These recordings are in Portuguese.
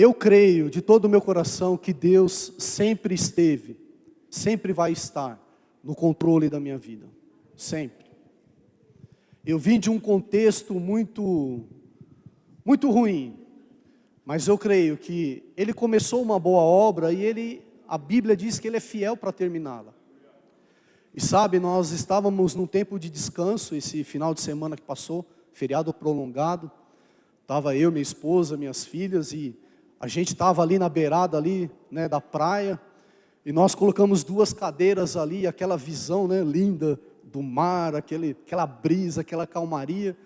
Eu creio de todo o meu coração que Deus sempre esteve, sempre vai estar no controle da minha vida, sempre. Eu vim de um contexto muito ruim, mas eu creio que Ele começou uma boa obra e a Bíblia diz que Ele é fiel para terminá-la. E sabe, nós estávamos num tempo de descanso, esse final de semana que passou, feriado prolongado. Estava eu, minha esposa, minhas filhas, e a gente estava ali na beirada ali, né, da praia, e nós colocamos 2 cadeiras ali, aquela visão, né, linda do mar, aquela brisa, aquela calmaria.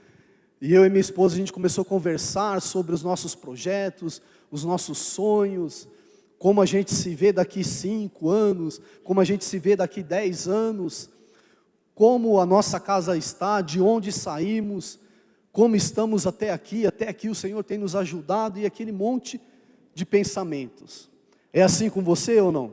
E eu e minha esposa, a gente começou a conversar sobre os nossos projetos, os nossos sonhos, como a gente se vê daqui 5 anos, como a gente se vê daqui 10 anos, como a nossa casa está, de onde saímos, como estamos até aqui o Senhor tem nos ajudado, e aquele monte de pensamentos. É assim com você ou não?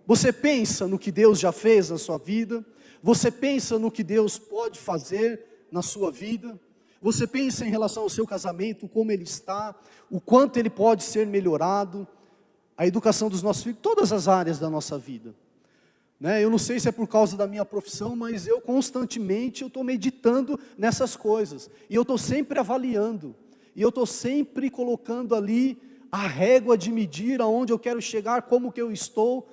Você pensa no que Deus já fez na sua vida, você pensa no que Deus pode fazer na sua vida, você pensa em relação ao seu casamento, como ele está, o quanto ele pode ser melhorado, a educação dos nossos filhos, todas as áreas da nossa vida. Né? Eu não sei se é por causa da minha profissão, mas eu constantemente estou meditando nessas coisas. E eu estou sempre avaliando. E eu estou sempre colocando ali a régua de medir aonde eu quero chegar, como que eu estou.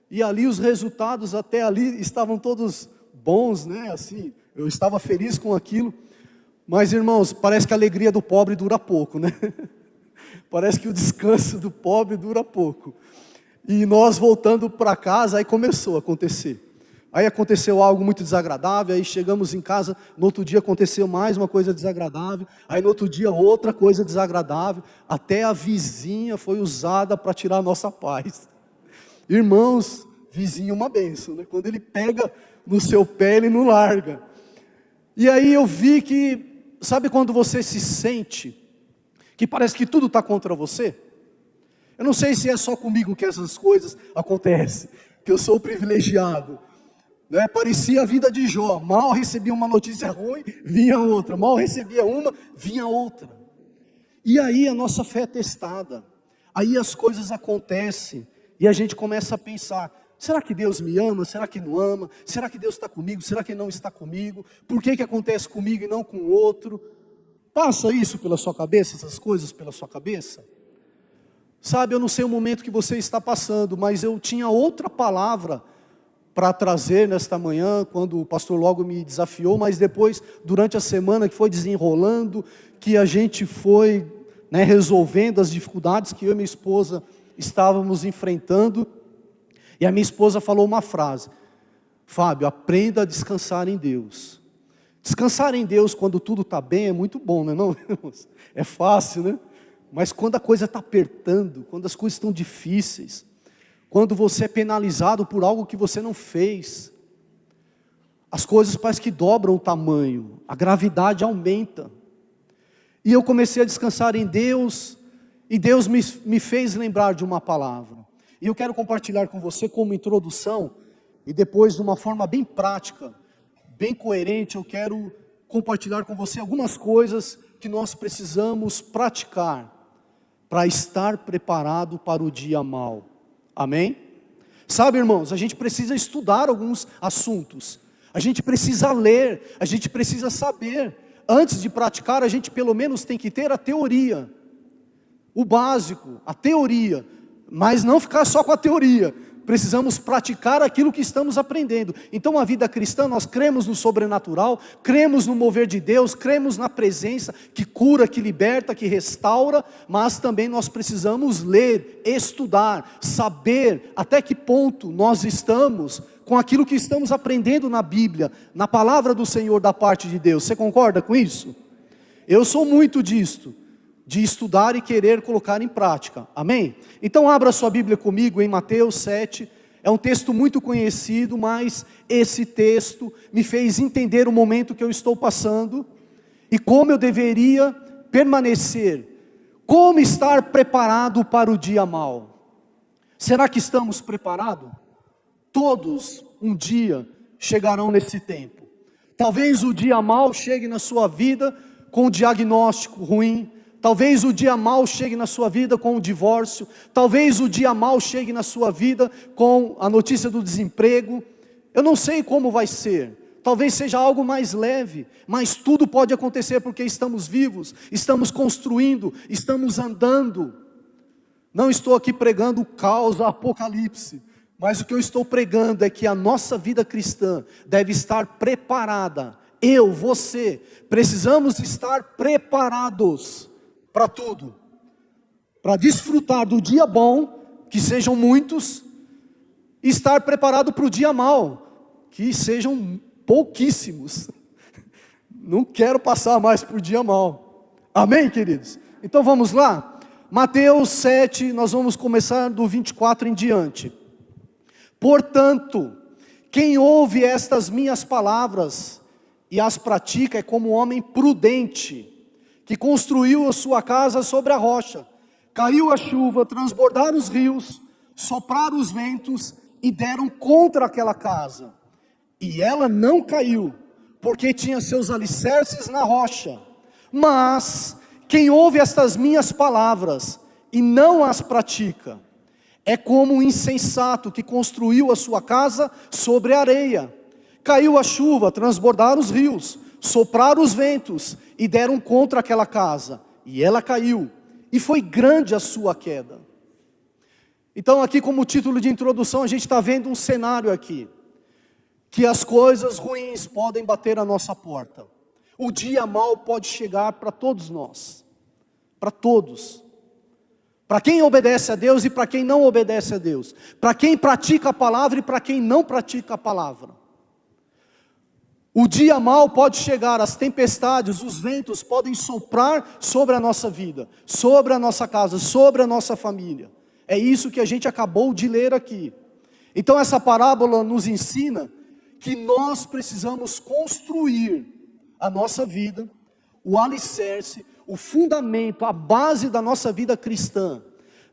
E ali os resultados até ali estavam todos bons, né? Assim, eu estava feliz com aquilo. Mas irmãos, parece que a alegria do pobre dura pouco, né? Parece que o descanso do pobre dura pouco. E nós voltando para casa, aí começou a acontecer. Aí aconteceu algo muito desagradável, aí chegamos em casa, no outro dia aconteceu mais uma coisa desagradável, aí no outro dia outra coisa desagradável, até a vizinha foi usada para tirar a nossa paz. Irmãos, vizinho é uma bênção, né? Quando ele pega no seu pé, ele não larga. E aí eu vi que, sabe quando você se sente que parece que tudo está contra você? Eu não sei se é só comigo que essas coisas acontecem, que eu sou privilegiado, né? Parecia a vida de Jó, mal recebia uma notícia ruim, vinha outra, mal recebia uma, vinha outra. E aí a nossa fé é testada, aí as coisas acontecem, e a gente começa a pensar, será que Deus me ama, será que não ama, será que Deus está comigo, será que não está comigo, por que acontece comigo e não com o outro? Passa isso pela sua cabeça, essas coisas pela sua cabeça? Sabe, eu não sei o momento que você está passando, mas eu tinha outra palavra para trazer nesta manhã, quando o pastor logo me desafiou, mas depois, durante a semana que foi desenrolando, que a gente foi, né, resolvendo as dificuldades que eu e minha esposa estávamos enfrentando, e a minha esposa falou uma frase: Fábio, aprenda a descansar em Deus. Descansar em Deus quando tudo está bem é muito bom, não é não? É fácil, né? Mas quando a coisa está apertando, quando as coisas estão difíceis, quando você é penalizado por algo que você não fez, as coisas parece que dobram o tamanho, a gravidade aumenta. E eu comecei a descansar em Deus, e Deus me fez lembrar de uma palavra. E eu quero compartilhar com você como introdução, e depois de uma forma bem prática, bem coerente, eu quero compartilhar com você algumas coisas que nós precisamos praticar para estar preparado para o dia mau. Amém? Sabe, irmãos, a gente precisa estudar alguns assuntos, a gente precisa ler, a gente precisa saber. Antes de praticar, a gente pelo menos tem que ter a teoria, o básico, a teoria, mas não ficar só com a teoria. Precisamos praticar aquilo que estamos aprendendo. Então a vida cristã, nós cremos no sobrenatural, cremos no mover de Deus, cremos na presença que cura, que liberta, que restaura, mas também nós precisamos ler, estudar, saber até que ponto nós estamos com aquilo que estamos aprendendo na Bíblia, na palavra do Senhor da parte de Deus. Você concorda com isso? Eu sou muito disto, de estudar e querer colocar em prática, amém? Então abra sua Bíblia comigo em Mateus 7, é um texto muito conhecido, mas esse texto me fez entender o momento que eu estou passando, e como eu deveria permanecer, como estar preparado para o dia mau. Será que estamos preparados? Todos um dia chegarão nesse tempo, talvez o dia mau chegue na sua vida com um diagnóstico ruim, Talvez o dia mau chegue na sua vida com o divórcio. Talvez o dia mau chegue na sua vida com a notícia do desemprego. Eu não sei como vai ser. Talvez seja algo mais leve, mas tudo pode acontecer porque estamos vivos, estamos construindo, estamos andando. Não estou aqui pregando o caos, o apocalipse, mas o que eu estou pregando é que a nossa vida cristã deve estar preparada. Eu, você, precisamos estar preparados para tudo, para desfrutar do dia bom, que sejam muitos, e estar preparado para o dia mau, que sejam pouquíssimos. Não quero passar mais por dia mau. Amém, queridos? Então vamos lá? Mateus 7, nós vamos começar do 24 em diante. Portanto, quem ouve estas minhas palavras e as pratica é como um homem prudente, que construiu a sua casa sobre a rocha. Caiu a chuva, transbordaram os rios, sopraram os ventos e deram contra aquela casa. E ela não caiu, porque tinha seus alicerces na rocha. Mas quem ouve estas minhas palavras e não as pratica, é como um insensato que construiu a sua casa sobre a areia. Caiu a chuva, transbordaram os rios, sopraram os ventos e deram contra aquela casa. E ela caiu, e foi grande a sua queda. Então aqui como título de introdução a gente está vendo um cenário aqui. Que as coisas ruins podem bater a nossa porta. O dia mau pode chegar para todos nós. Para todos. Para quem obedece a Deus e para quem não obedece a Deus. Para quem pratica a palavra e para quem não pratica a palavra. O dia mau pode chegar, as tempestades, os ventos podem soprar sobre a nossa vida, sobre a nossa casa, sobre a nossa família. É isso que a gente acabou de ler aqui. Então essa parábola nos ensina que nós precisamos construir a nossa vida, o alicerce, o fundamento, a base da nossa vida cristã,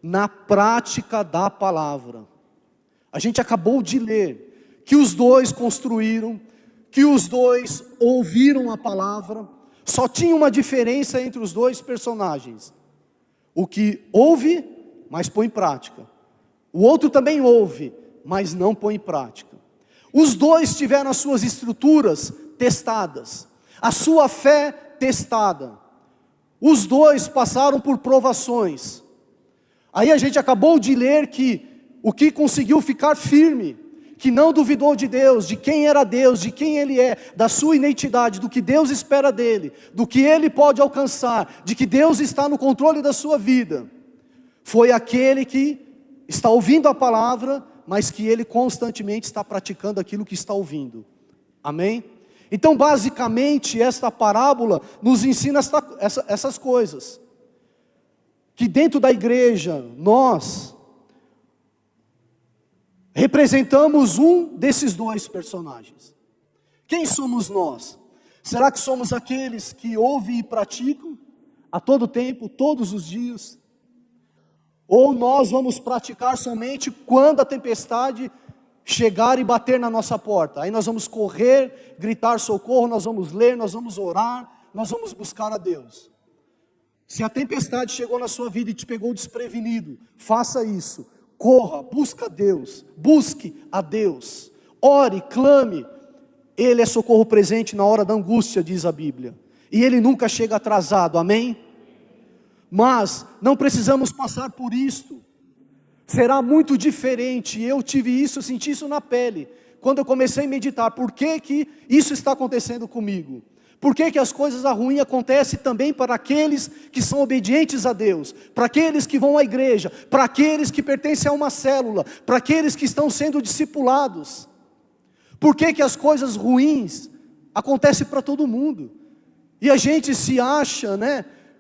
na prática da palavra. A gente acabou de ler que os dois construíram, que os dois ouviram a palavra, só tinha uma diferença entre os dois personagens. O que ouve, mas põe em prática. O outro também ouve, mas não põe em prática. Os dois tiveram as suas estruturas testadas, a sua fé testada. Os dois passaram por provações. Aí a gente acabou de ler que o que conseguiu ficar firme, que não duvidou de Deus, de quem era Deus, de quem Ele é, da sua identidade, do que Deus espera dele, do que ele pode alcançar, de que Deus está no controle da sua vida, foi aquele que está ouvindo a palavra, mas que ele constantemente está praticando aquilo que está ouvindo. Amém? Então basicamente esta parábola nos ensina essas coisas. Que dentro da igreja nós representamos um desses dois personagens. Quem somos nós? Será que somos aqueles que ouvem e praticam a todo tempo, todos os dias? Ou nós vamos praticar somente quando a tempestade chegar e bater na nossa porta? Aí nós vamos correr, gritar socorro, nós vamos ler, nós vamos orar, nós vamos buscar a Deus. Se a tempestade chegou na sua vida e te pegou desprevenido, faça isso. Corra, busca a Deus, busque a Deus. Ore, clame. Ele é socorro presente na hora da angústia, diz a Bíblia. E Ele nunca chega atrasado, amém? Mas não precisamos passar por isto. Será muito diferente. Eu tive isso, eu senti isso na pele. Quando eu comecei a meditar, por que que isso está acontecendo comigo? Por que que as coisas ruins acontecem também para aqueles que são obedientes a Deus? Para aqueles que vão à igreja? Para aqueles que pertencem a uma célula? Para aqueles que estão sendo discipulados? Por que que as coisas ruins acontecem para todo mundo? E a gente se acha,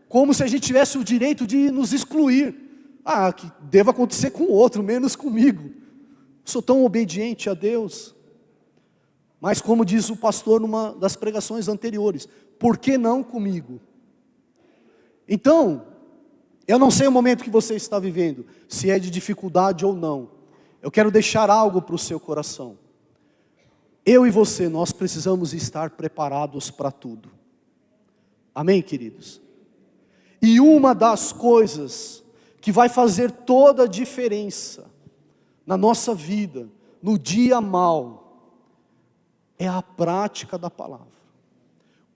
como se a gente tivesse o direito de nos excluir. Que deva acontecer com o outro, menos comigo. Sou tão obediente a Deus. Mas como diz o pastor numa das pregações anteriores, por que não comigo? Então, eu não sei o momento que você está vivendo, se é de dificuldade ou não. Eu quero deixar algo para o seu coração. Eu e você, nós precisamos estar preparados para tudo. Amém, queridos? E uma das coisas que vai fazer toda a diferença na nossa vida, no dia mau, é a prática da palavra.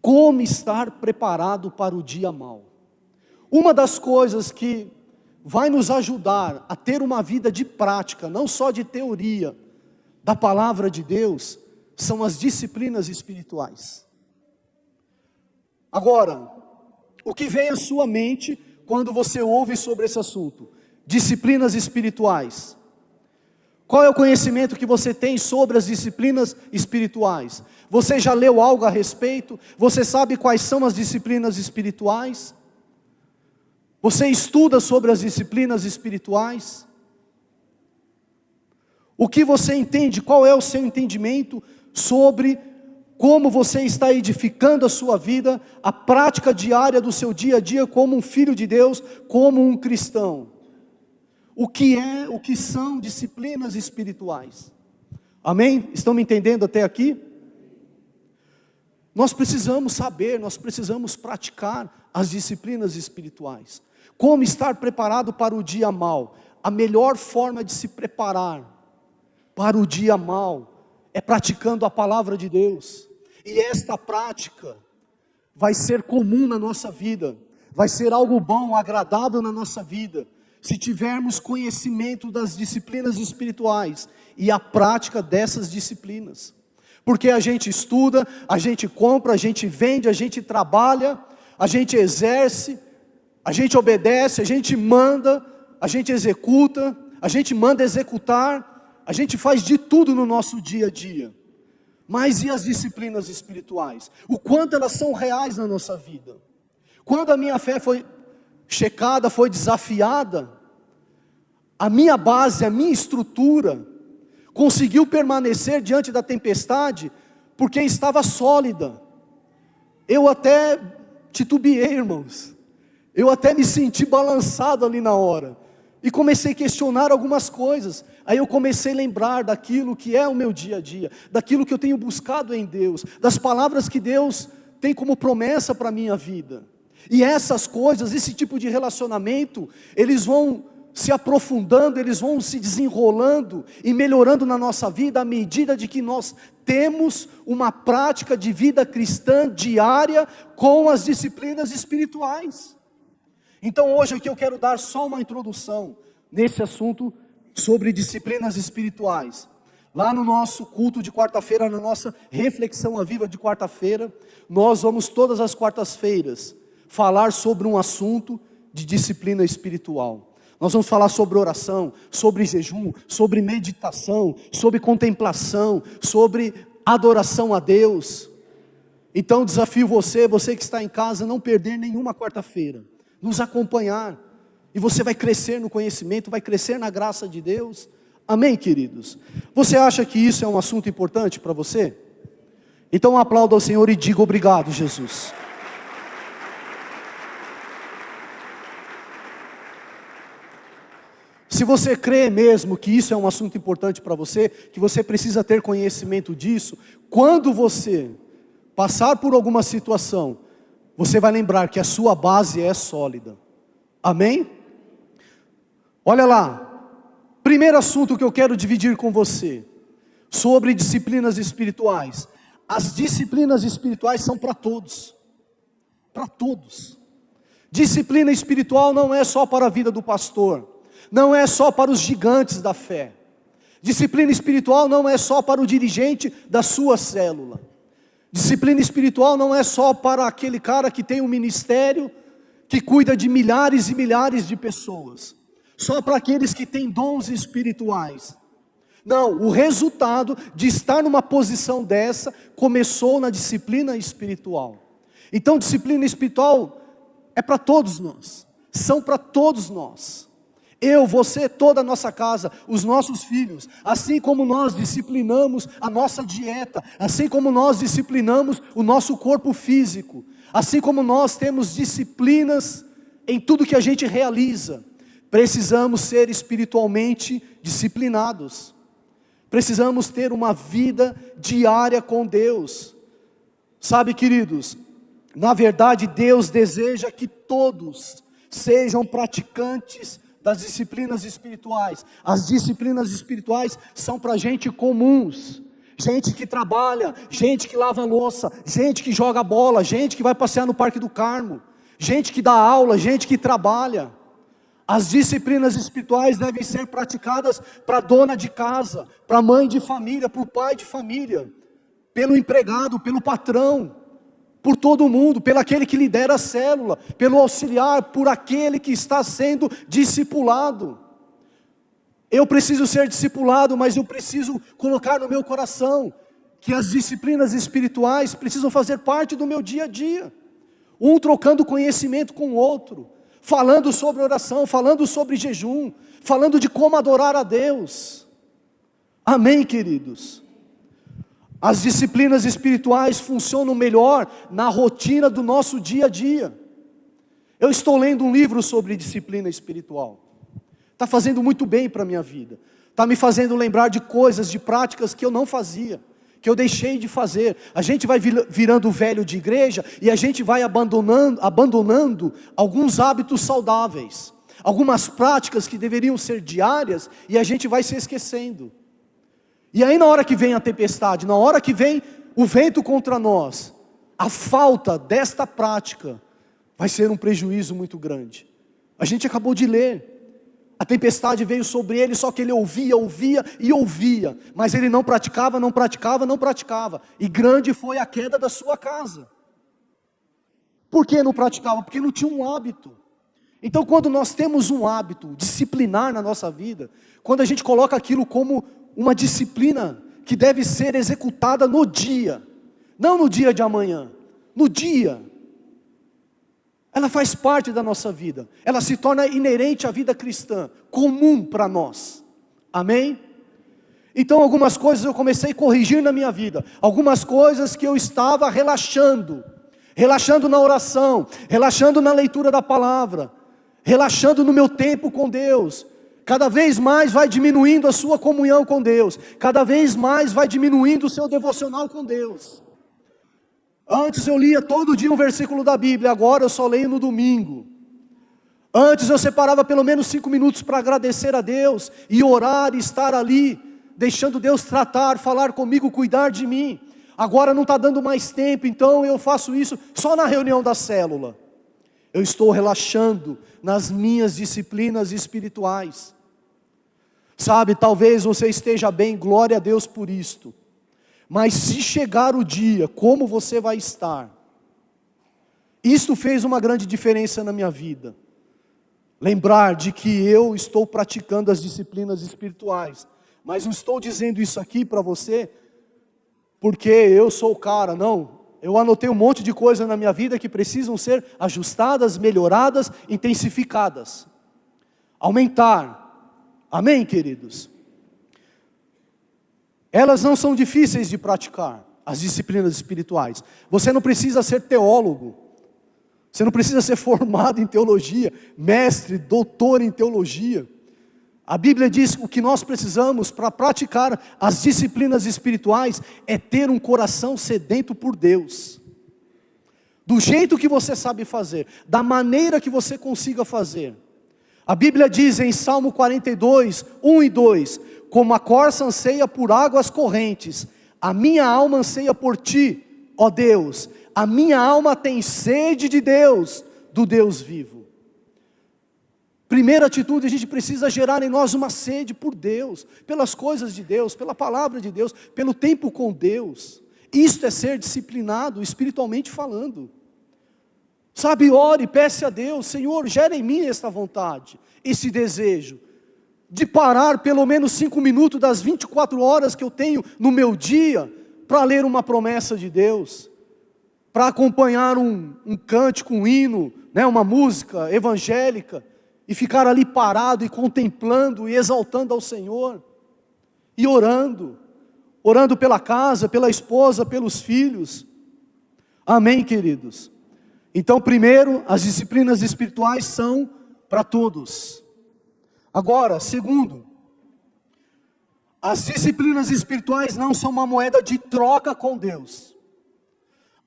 Como estar preparado para o dia mau? Uma das coisas que vai nos ajudar a ter uma vida de prática, não só de teoria, da palavra de Deus, são as disciplinas espirituais. Agora, o que vem à sua mente quando você ouve sobre esse assunto? Disciplinas espirituais. Qual é o conhecimento que você tem sobre as disciplinas espirituais? Você já leu algo a respeito? Você sabe quais são as disciplinas espirituais? Você estuda sobre as disciplinas espirituais? O que você entende? Qual é o seu entendimento sobre como você está edificando a sua vida, a prática diária do seu dia a dia como um filho de Deus, como um cristão? O que são disciplinas espirituais? Amém? Estão me entendendo até aqui? Nós precisamos saber, nós precisamos praticar as disciplinas espirituais. Como estar preparado para o dia mau? A melhor forma de se preparar para o dia mau é praticando a palavra de Deus. E esta prática vai ser comum na nossa vida, vai ser algo bom, agradável na nossa vida, se tivermos conhecimento das disciplinas espirituais e a prática dessas disciplinas. Porque a gente estuda, a gente compra, a gente vende, a gente trabalha, a gente exerce, a gente obedece, a gente manda, a gente executa, a gente manda executar, a gente faz de tudo no nosso dia a dia. Mas e as disciplinas espirituais? O quanto elas são reais na nossa vida? Quando a minha fé foi checada, foi desafiada, a minha base, a minha estrutura, conseguiu permanecer diante da tempestade, porque estava sólida. Eu até titubeei, irmãos. Eu até me senti balançado ali na hora. E comecei a questionar algumas coisas. Aí eu comecei a lembrar daquilo que é o meu dia a dia, daquilo que eu tenho buscado em Deus, das palavras que Deus tem como promessa para a minha vida. E essas coisas, esse tipo de relacionamento, eles vão se aprofundando, eles vão se desenrolando e melhorando na nossa vida à medida de que nós temos uma prática de vida cristã diária com as disciplinas espirituais. Então hoje aqui eu quero dar só uma introdução nesse assunto sobre disciplinas espirituais. Lá no nosso culto de quarta-feira, na nossa reflexão à viva de quarta-feira, nós vamos todas as quartas-feiras falar sobre um assunto de disciplina espiritual. Nós vamos falar sobre oração, sobre jejum, sobre meditação, sobre contemplação, sobre adoração a Deus. Então desafio você que está em casa, não perder nenhuma quarta-feira, nos acompanhar, e você vai crescer no conhecimento, vai crescer na graça de Deus. Amém, queridos? Você acha que isso é um assunto importante para você? Então aplauda ao Senhor e diga obrigado, Jesus. Se você crê mesmo que isso é um assunto importante para você, que você precisa ter conhecimento disso, quando você passar por alguma situação, você vai lembrar que a sua base é sólida. Amém? Olha lá, primeiro assunto que eu quero dividir com você, sobre disciplinas espirituais. As disciplinas espirituais são para todos. Para todos. Disciplina espiritual não é só para a vida do pastor, não é só para os gigantes da fé. Disciplina espiritual não é só para o dirigente da sua célula. Disciplina espiritual não é só para aquele cara que tem um ministério, que cuida de milhares e milhares de pessoas. Só para aqueles que têm dons espirituais. Não, o resultado de estar numa posição dessa começou na disciplina espiritual. Então disciplina espiritual é para todos nós. São para todos nós. Eu, você, toda a nossa casa, os nossos filhos, assim como nós disciplinamos a nossa dieta, assim como nós disciplinamos o nosso corpo físico, assim como nós temos disciplinas em tudo que a gente realiza, precisamos ser espiritualmente disciplinados, precisamos ter uma vida diária com Deus. Sabe, queridos, Na verdade, Deus deseja que todos sejam praticantes das disciplinas espirituais. As disciplinas espirituais são para gente comuns, gente que trabalha, gente que lava louça, gente que joga bola, gente que vai passear no Parque do Carmo, gente que dá aula, gente que trabalha. As disciplinas espirituais devem ser praticadas para dona de casa, para mãe de família, para o pai de família, pelo empregado, pelo patrão, por todo mundo, pelo aquele que lidera a célula, pelo auxiliar, por aquele que está sendo discipulado. Eu preciso ser discipulado, mas eu preciso colocar no meu coração que as disciplinas espirituais precisam fazer parte do meu dia a dia. Um trocando conhecimento com o outro, falando sobre oração, falando sobre jejum, falando de como adorar a Deus. Amém, queridos? As disciplinas espirituais funcionam melhor na rotina do nosso dia a dia. Eu estou lendo um livro sobre disciplina espiritual. Está fazendo muito bem para a minha vida. Está me fazendo lembrar de coisas, de práticas que eu não fazia, que eu deixei de fazer. A gente vai virando velho de igreja e a gente vai abandonando alguns hábitos saudáveis, algumas práticas que deveriam ser diárias, e a gente vai se esquecendo. E aí na hora que vem a tempestade, na hora que vem o vento contra nós, a falta desta prática vai ser um prejuízo muito grande. A gente acabou de ler, a tempestade veio sobre ele, só que ele ouvia, mas ele não praticava, e grande foi a queda da sua casa. Por que não praticava? Porque não tinha um hábito. Então quando nós temos um hábito disciplinar na nossa vida, quando a gente coloca aquilo como uma disciplina que deve ser executada no dia, não no dia de amanhã, no dia, ela faz parte da nossa vida, ela se torna inerente à vida cristã, comum para nós, amém? Então algumas coisas eu comecei a corrigir na minha vida, algumas coisas que eu estava relaxando na oração, relaxando na leitura da palavra, relaxando no meu tempo com Deus. Cada vez mais vai diminuindo a sua comunhão com Deus, cada vez mais vai diminuindo o seu devocional com Deus. Antes eu lia todo dia um versículo da Bíblia, agora eu só leio no domingo. Antes eu separava pelo menos 5 minutos para agradecer a Deus, e orar, e estar ali, deixando Deus tratar, falar comigo, cuidar de mim. Agora não está dando mais tempo, então eu faço isso só na reunião da célula. Eu estou relaxando nas minhas disciplinas espirituais. Sabe, talvez você esteja bem, glória a Deus por isto. Mas se chegar o dia, como você vai estar? Isto fez uma grande diferença na minha vida. Lembrar de que eu estou praticando as disciplinas espirituais. Mas não estou dizendo isso aqui para você porque eu sou o cara, não. Eu anotei um monte de coisa na minha vida que precisam ser ajustadas, melhoradas, intensificadas. Aumentar. Amém, queridos? Elas não são difíceis de praticar, as disciplinas espirituais. Você não precisa ser teólogo. Você não precisa ser formado em teologia, mestre, doutor em teologia. A Bíblia diz que o que nós precisamos para praticar as disciplinas espirituais é ter um coração sedento por Deus. Do jeito que você sabe fazer, da maneira que você consiga fazer. A Bíblia diz em Salmo 42, 1 e 2, como a corça anseia por águas correntes, a minha alma anseia por ti, ó Deus, a minha alma tem sede de Deus, do Deus vivo. Primeira atitude, a gente precisa gerar em nós uma sede por Deus, pelas coisas de Deus, pela palavra de Deus, pelo tempo com Deus. Isto é ser disciplinado, espiritualmente falando. Sabe, ore, peça a Deus, Senhor, gera em mim esta vontade, esse desejo, de parar pelo menos 5 minutos das 24 horas que eu tenho no meu dia, para ler uma promessa de Deus, para acompanhar um cântico, um hino, né, uma música evangélica, e ficar ali parado e contemplando e exaltando ao Senhor, e orando pela casa, pela esposa, pelos filhos. Amém, queridos? Então, primeiro, as disciplinas espirituais são para todos. Agora, segundo, as disciplinas espirituais não são uma moeda de troca com Deus.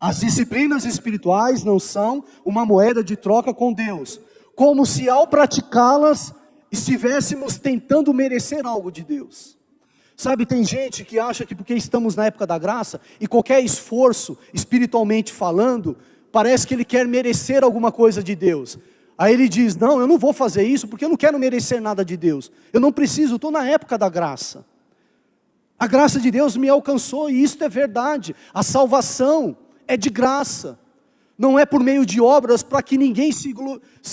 As disciplinas espirituais não são uma moeda de troca com Deus, como se ao praticá-las estivéssemos tentando merecer algo de Deus. Sabe, tem gente que acha que porque estamos na época da graça, e qualquer esforço, espiritualmente falando, parece que ele quer merecer alguma coisa de Deus. Aí ele diz, não, eu não vou fazer isso porque eu não quero merecer nada de Deus. Eu não preciso, estou na época da graça. A graça de Deus me alcançou e isso é verdade. A salvação é de graça. Não é por meio de obras para que ninguém se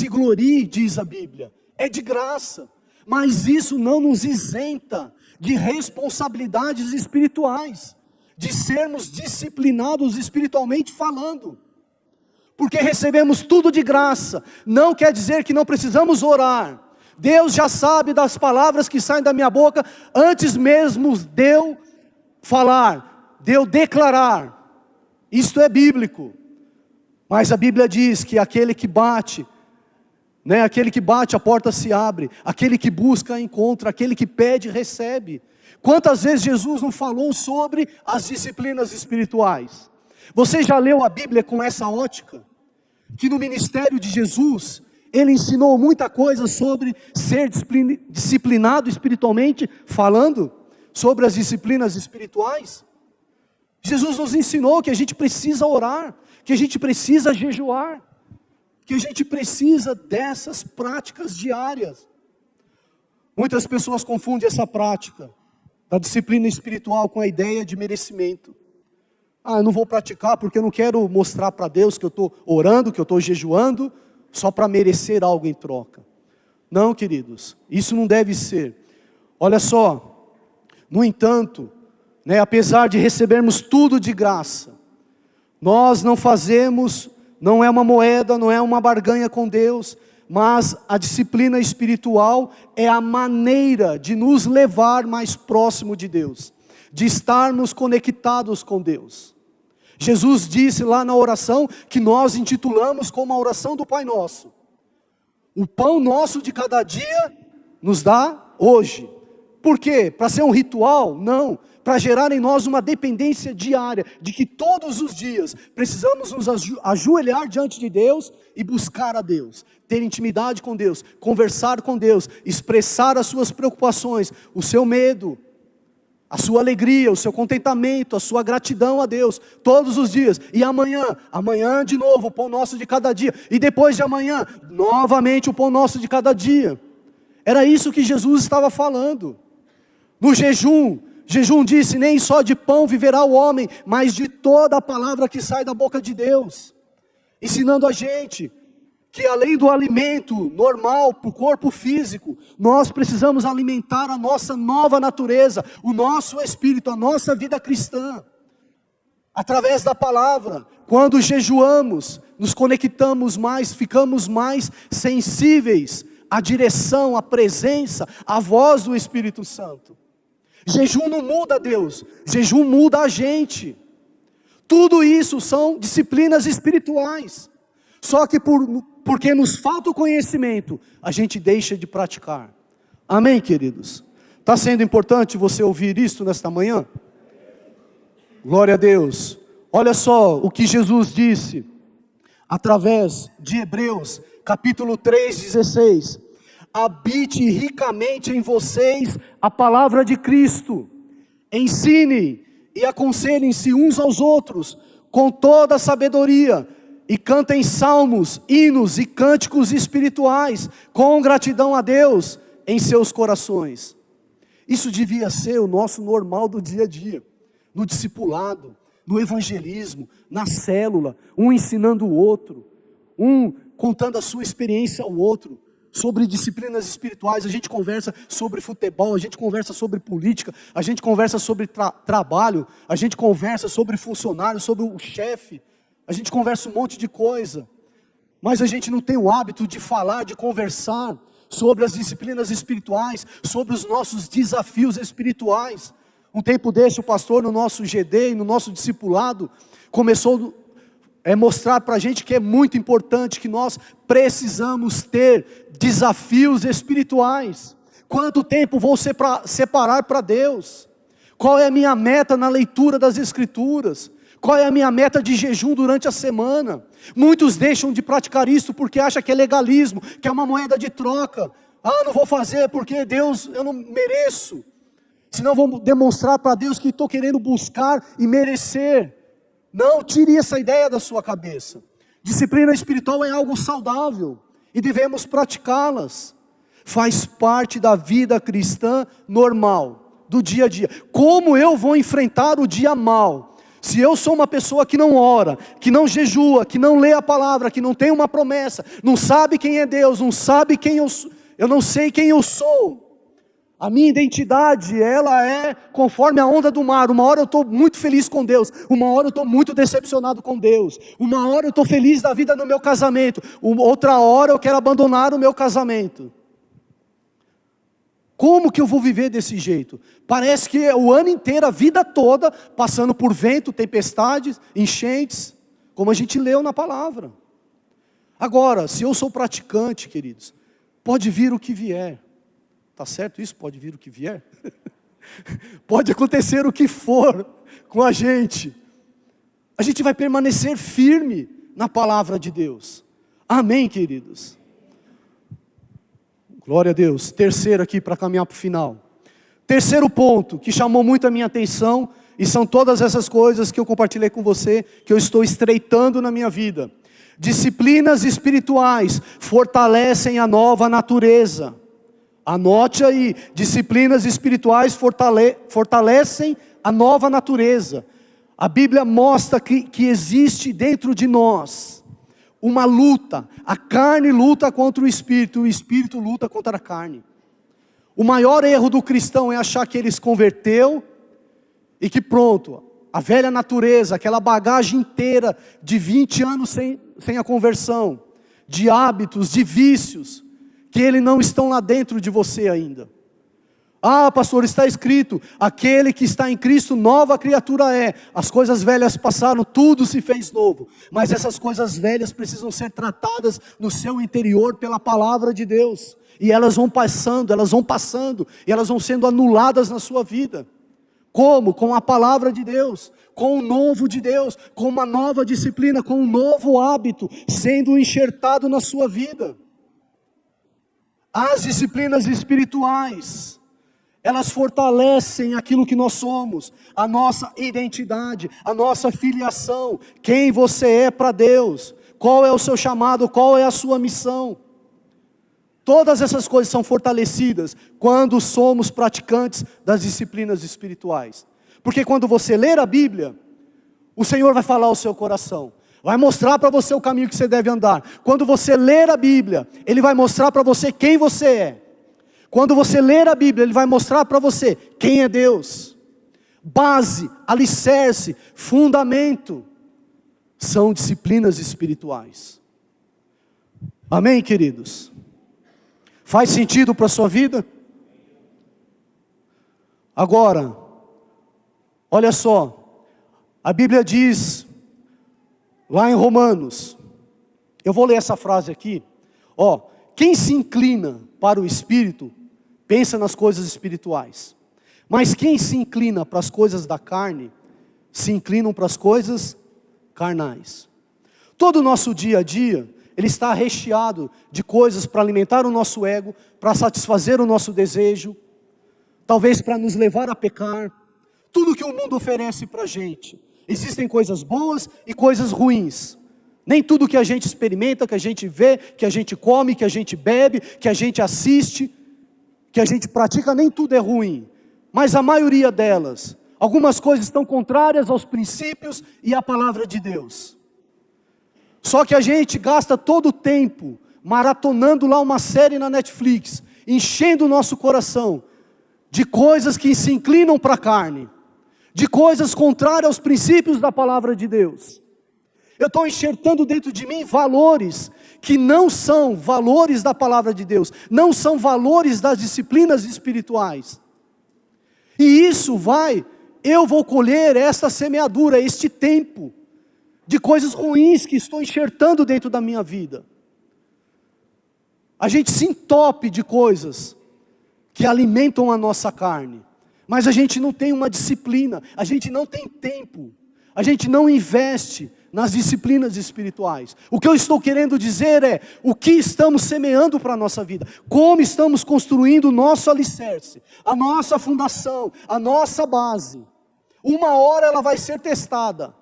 glorie, diz a Bíblia. É de graça. Mas isso não nos isenta de responsabilidades espirituais, de sermos disciplinados espiritualmente falando, porque recebemos tudo de graça. Não quer dizer que não precisamos orar. Deus já sabe das palavras que saem da minha boca, antes mesmo de eu falar, de eu declarar. Isto é bíblico, mas a Bíblia diz que aquele que bate, aquele que bate, a porta se abre, aquele que busca, encontra, aquele que pede, recebe. Quantas vezes Jesus não falou sobre as disciplinas espirituais? Você já leu a Bíblia com essa ótica? Que no ministério de Jesus, ele ensinou muita coisa sobre ser disciplinado espiritualmente, falando sobre as disciplinas espirituais. Jesus nos ensinou que a gente precisa orar, que a gente precisa jejuar, que a gente precisa dessas práticas diárias. Muitas pessoas confundem essa prática da disciplina espiritual com a ideia de merecimento. Eu não vou praticar porque eu não quero mostrar para Deus que eu estou orando, que eu estou jejuando, só para merecer algo em troca. Não, queridos, isso não deve ser. Olha só, no entanto, apesar de recebermos tudo de graça, nós não fazemos, não é uma moeda, não é uma barganha com Deus, mas a disciplina espiritual é a maneira de nos levar mais próximo de Deus, de estarmos conectados com Deus. Jesus disse lá na oração, que nós intitulamos como a oração do Pai Nosso: o pão nosso de cada dia nos dá hoje. Por quê? Para ser um ritual? Não. Para gerar em nós uma dependência diária, de que todos os dias precisamos nos ajoelhar diante de Deus e buscar a Deus, ter intimidade com Deus, conversar com Deus, expressar as suas preocupações, o seu medo, a sua alegria, o seu contentamento, a sua gratidão a Deus, todos os dias. E amanhã de novo, o pão nosso de cada dia. E depois de amanhã, novamente o pão nosso de cada dia. Era isso que Jesus estava falando. No jejum disse, nem só de pão viverá o homem, mas de toda a palavra que sai da boca de Deus. Ensinando a gente que além do alimento normal para o corpo físico, nós precisamos alimentar a nossa nova natureza, o nosso espírito, a nossa vida cristã, através da palavra. Quando jejuamos, nos conectamos mais, ficamos mais sensíveis à direção, à presença, à voz do Espírito Santo. Jejum não muda Deus, jejum muda a gente. Tudo isso são disciplinas espirituais. Só que porque nos falta o conhecimento, a gente deixa de praticar. Amém, queridos? Está sendo importante você ouvir isso nesta manhã? Glória a Deus. Olha só o que Jesus disse, através de Hebreus, capítulo 3:16. Habite ricamente em vocês a palavra de Cristo. Ensinem e aconselhem-se uns aos outros, com toda a sabedoria, e cantem salmos, hinos e cânticos espirituais, com gratidão a Deus em seus corações. Isso devia ser o nosso normal do dia a dia, no discipulado, no evangelismo, na célula, um ensinando o outro, um contando a sua experiência ao outro, sobre disciplinas espirituais. A gente conversa sobre futebol, a gente conversa sobre política, a gente conversa sobre trabalho, a gente conversa sobre funcionário, sobre o chefe, a gente conversa um monte de coisa, mas a gente não tem o hábito de falar, de conversar sobre as disciplinas espirituais, sobre os nossos desafios espirituais. Um tempo desse, o pastor no nosso GD, no nosso discipulado, começou a mostrar para a gente que é muito importante, que nós precisamos ter desafios espirituais. Quanto tempo vou separar para Deus? Qual é a minha meta na leitura das Escrituras? Qual é a minha meta de jejum durante a semana? Muitos deixam de praticar isso porque acham que é legalismo, que é uma moeda de troca. Ah, não vou fazer porque Deus, eu não mereço. Senão vou demonstrar para Deus que estou querendo buscar e merecer. Não, tire essa ideia da sua cabeça. Disciplina espiritual é algo saudável e devemos praticá-las. Faz parte da vida cristã normal, do dia a dia. Como eu vou enfrentar o dia mal? Se eu sou uma pessoa que não ora, que não jejua, que não lê a palavra, que não tem uma promessa, não sabe quem é Deus, não sabe quem eu não sei quem eu sou. A minha identidade, ela é conforme a onda do mar. Uma hora eu estou muito feliz com Deus, uma hora eu estou muito decepcionado com Deus, uma hora eu estou feliz da vida no meu casamento, outra hora eu quero abandonar o meu casamento. Como que eu vou viver desse jeito? Parece que é o ano inteiro, a vida toda, passando por vento, tempestades, enchentes, como a gente leu na palavra. Agora, se eu sou praticante, queridos, pode vir o que vier. Tá certo isso? Pode vir o que vier? Pode acontecer o que for com a gente. A gente vai permanecer firme na palavra de Deus. Amém, queridos? Glória a Deus. Terceiro aqui para caminhar para o final. Terceiro ponto que chamou muito a minha atenção, e são todas essas coisas que eu compartilhei com você, que eu estou estreitando na minha vida. Disciplinas espirituais fortalecem a natureza. Anote aí, disciplinas espirituais fortalecem a nova natureza. A Bíblia mostra que existe dentro de nós uma luta. A carne luta contra o espírito luta contra a carne. O maior erro do cristão é achar que ele se converteu e que pronto, a velha natureza, aquela bagagem inteira de 20 anos sem a conversão, de hábitos, de vícios, que eles não estão lá dentro de você ainda. Ah, pastor, está escrito, aquele que está em Cristo, nova criatura é. As coisas velhas passaram, tudo se fez novo. Mas essas coisas velhas precisam ser tratadas no seu interior pela palavra de Deus. E elas vão passando, e elas vão sendo anuladas na sua vida. Como? Com a palavra de Deus, com o novo de Deus, com uma nova disciplina, com um novo hábito, sendo enxertado na sua vida. As disciplinas espirituais, elas fortalecem aquilo que nós somos, a nossa identidade, a nossa filiação, quem você é para Deus, qual é o seu chamado, qual é a sua missão. Todas essas coisas são fortalecidas quando somos praticantes das disciplinas espirituais. Porque quando você ler a Bíblia, o Senhor vai falar ao seu coração, vai mostrar para você o caminho que você deve andar. Quando você ler a Bíblia, Ele vai mostrar para você quem você é. Quando você ler a Bíblia, Ele vai mostrar para você quem é Deus. Base, alicerce, fundamento, são disciplinas espirituais. Amém, queridos? Faz sentido para a sua vida? Agora, olha só, a Bíblia diz, lá em Romanos, eu vou ler essa frase aqui, quem se inclina para o Espírito, pensa nas coisas espirituais, mas quem se inclina para as coisas da carne, se inclinam para as coisas carnais. Todo o nosso dia a dia, ele está recheado de coisas para alimentar o nosso ego, para satisfazer o nosso desejo, talvez para nos levar a pecar, tudo que o mundo oferece para a gente. Existem coisas boas e coisas ruins. Nem tudo que a gente experimenta, que a gente vê, que a gente come, que a gente bebe, que a gente assiste, que a gente pratica, nem tudo é ruim. Mas a maioria delas, algumas coisas estão contrárias aos princípios e à palavra de Deus. Só que a gente gasta todo o tempo maratonando lá uma série na Netflix, enchendo o nosso coração de coisas que se inclinam para a carne, de coisas contrárias aos princípios da palavra de Deus. Eu estou enxertando dentro de mim valores que não são valores da palavra de Deus, não são valores das disciplinas espirituais. E isso eu vou colher esta semeadura, este tempo de coisas ruins que estou enxertando dentro da minha vida. A gente se entope de coisas que alimentam a nossa carne, mas a gente não tem uma disciplina, a gente não tem tempo, a gente não investe nas disciplinas espirituais. O que eu estou querendo dizer é, o que estamos semeando para a nossa vida, como estamos construindo o nosso alicerce, a nossa fundação, a nossa base. Uma hora ela vai ser testada,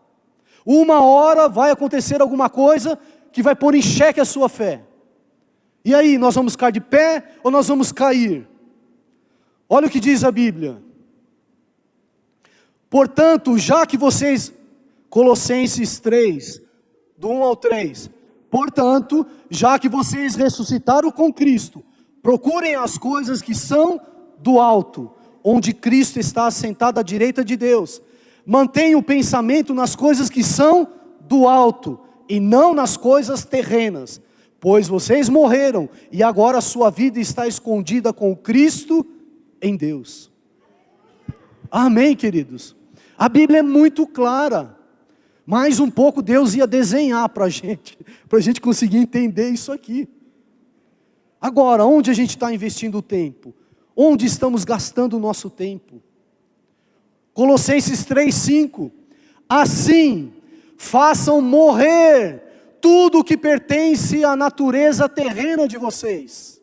uma hora vai acontecer alguma coisa que vai pôr em xeque a sua fé. E aí, nós vamos ficar de pé ou nós vamos cair? Olha o que diz a Bíblia. Portanto, já que vocês, Colossenses 3, do 1 ao 3, portanto, já que vocês ressuscitaram com Cristo, procurem as coisas que são do alto, onde Cristo está assentado à direita de Deus. Mantenham o pensamento nas coisas que são do alto, e não nas coisas terrenas, pois vocês morreram, e agora a sua vida está escondida com Cristo em Deus. Amém, queridos? A Bíblia é muito clara. Mais um pouco Deus ia desenhar para a gente conseguir entender isso aqui. Agora, onde a gente está investindo o tempo? Onde estamos gastando o nosso tempo? Colossenses 3:5. Assim, façam morrer tudo que pertence à natureza terrena de vocês.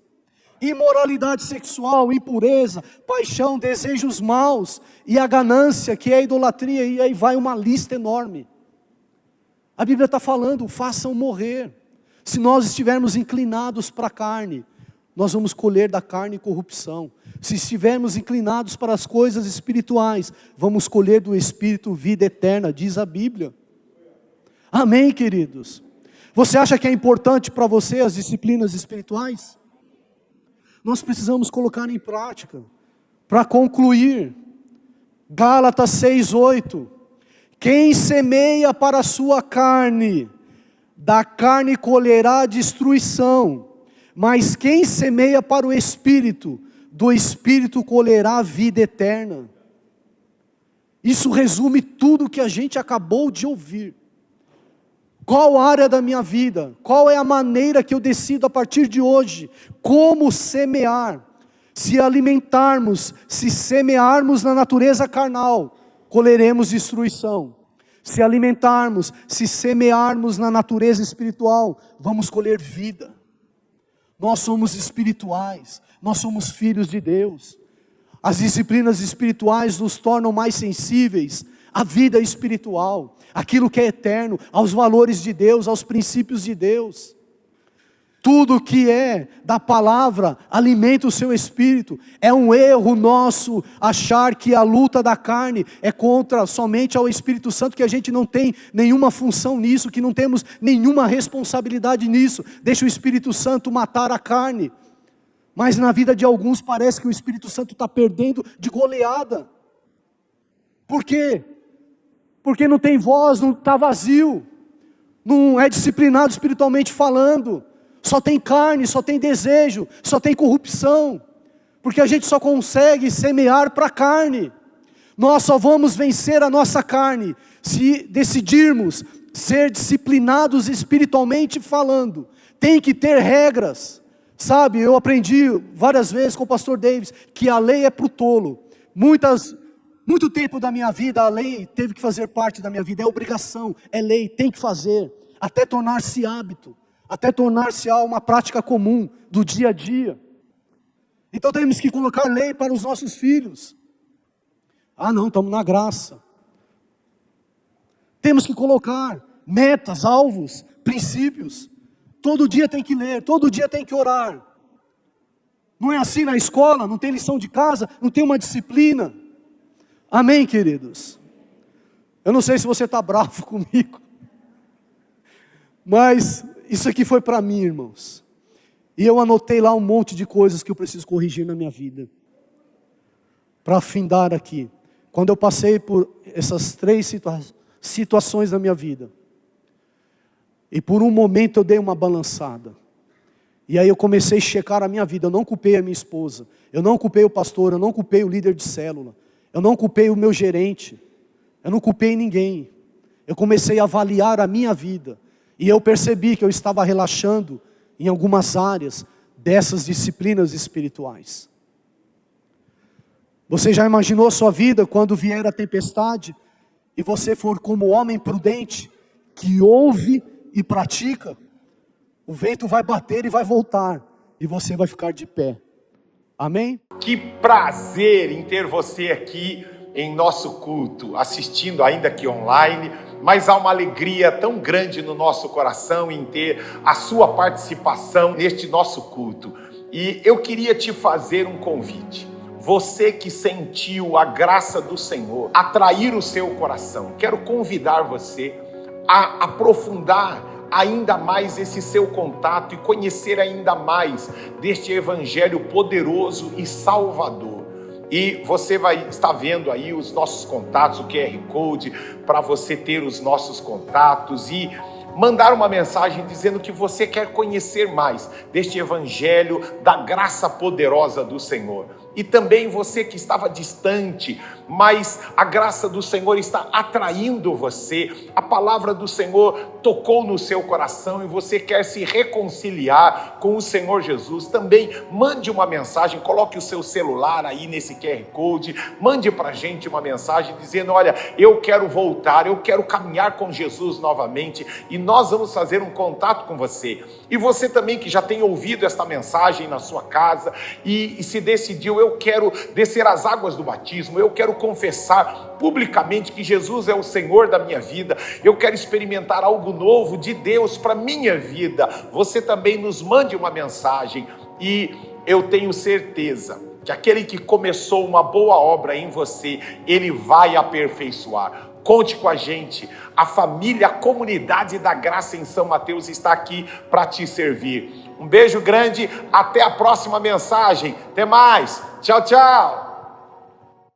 Imoralidade sexual, impureza, paixão, desejos maus e a ganância, que é a idolatria, e aí vai uma lista enorme. A Bíblia está falando, façam morrer. Se nós estivermos inclinados para a carne, nós vamos colher da carne corrupção. Se estivermos inclinados para as coisas espirituais, vamos colher do Espírito vida eterna, diz a Bíblia. Amém, queridos? Você acha que é importante para você as disciplinas espirituais? Nós precisamos colocar em prática. Para concluir, Gálatas 6:8. Quem semeia para a sua carne, da carne colherá destruição. Mas quem semeia para o Espírito, do Espírito colherá vida eterna. Isso resume tudo que a gente acabou de ouvir. Qual área da minha vida? Qual é a maneira que eu decido a partir de hoje? Como semear? Se alimentarmos, se semearmos na natureza carnal, colheremos destruição. Se alimentarmos, se semearmos na natureza espiritual, vamos colher vida. Nós somos espirituais, nós somos filhos de Deus. As disciplinas espirituais nos tornam mais sensíveis à vida espiritual, aquilo que é eterno, aos valores de Deus, aos princípios de Deus. Tudo que é da palavra alimenta o seu espírito. É um erro nosso achar que a luta da carne é contra somente ao Espírito Santo, que a gente não tem nenhuma função nisso, que não temos nenhuma responsabilidade nisso. Deixa o Espírito Santo matar a carne. Mas na vida de alguns parece que o Espírito Santo está perdendo de goleada. Por quê? Porque não tem voz, não está vazio, não é disciplinado espiritualmente falando. Só tem carne, só tem desejo, só tem corrupção, porque a gente só consegue semear para a carne. Nós só vamos vencer a nossa carne se decidirmos ser disciplinados espiritualmente falando. Tem que ter regras, sabe? Eu aprendi várias vezes com o pastor Davis que a lei é para o tolo. Muito tempo da minha vida a lei teve que fazer parte da minha vida, é obrigação, é lei, tem que fazer, até tornar-se hábito. Até tornar-se uma prática comum do dia a dia. Então temos que colocar lei para os nossos filhos. Ah não, estamos na graça. Temos que colocar metas, alvos, princípios. Todo dia tem que ler, todo dia tem que orar. Não é assim na escola, não tem lição de casa, não tem uma disciplina. Amém, queridos? Eu não sei se você está bravo comigo, mas isso aqui foi para mim, irmãos. E eu anotei lá um monte de coisas que eu preciso corrigir na minha vida. Para afindar aqui. Quando eu passei por essas 3 situações na minha vida. E por um momento eu dei uma balançada. E aí eu comecei a checar a minha vida. Eu não culpei a minha esposa. Eu não culpei o pastor. Eu não culpei o líder de célula. Eu não culpei o meu gerente. Eu não culpei ninguém. Eu comecei a avaliar a minha vida. E eu percebi que eu estava relaxando em algumas áreas dessas disciplinas espirituais. Você já imaginou a sua vida quando vier a tempestade e você for como homem prudente, que ouve e pratica, o vento vai bater e vai voltar, e você vai ficar de pé. Amém? Que prazer em ter você aqui em nosso culto, assistindo ainda aqui online, mas há uma alegria tão grande no nosso coração em ter a sua participação neste nosso culto. E eu queria te fazer um convite. Você que sentiu a graça do Senhor atrair o seu coração, quero convidar você a aprofundar ainda mais esse seu contato e conhecer ainda mais deste evangelho poderoso e salvador. E você vai estar vendo aí os nossos contatos, o QR Code, para você ter os nossos contatos e mandar uma mensagem dizendo que você quer conhecer mais deste evangelho da graça poderosa do Senhor. E também você que estava distante, mas a graça do Senhor está atraindo você, a palavra do Senhor tocou no seu coração e você quer se reconciliar com o Senhor Jesus, também mande uma mensagem, coloque o seu celular aí nesse QR Code, mande para a gente uma mensagem dizendo, olha, eu quero voltar, eu quero caminhar com Jesus novamente, e nós vamos fazer um contato com você. E você também que já tem ouvido esta mensagem na sua casa e se decidiu, eu quero descer as águas do batismo, eu quero confessar publicamente que Jesus é o Senhor da minha vida, eu quero experimentar algo novo de Deus para minha vida. Você também nos mande uma mensagem e eu tenho certeza que aquele que começou uma boa obra em você, ele vai aperfeiçoar. Conte com a gente, a família, a comunidade da graça em São Mateus está aqui para te servir. Um beijo grande, até a próxima mensagem, até mais, tchau, tchau.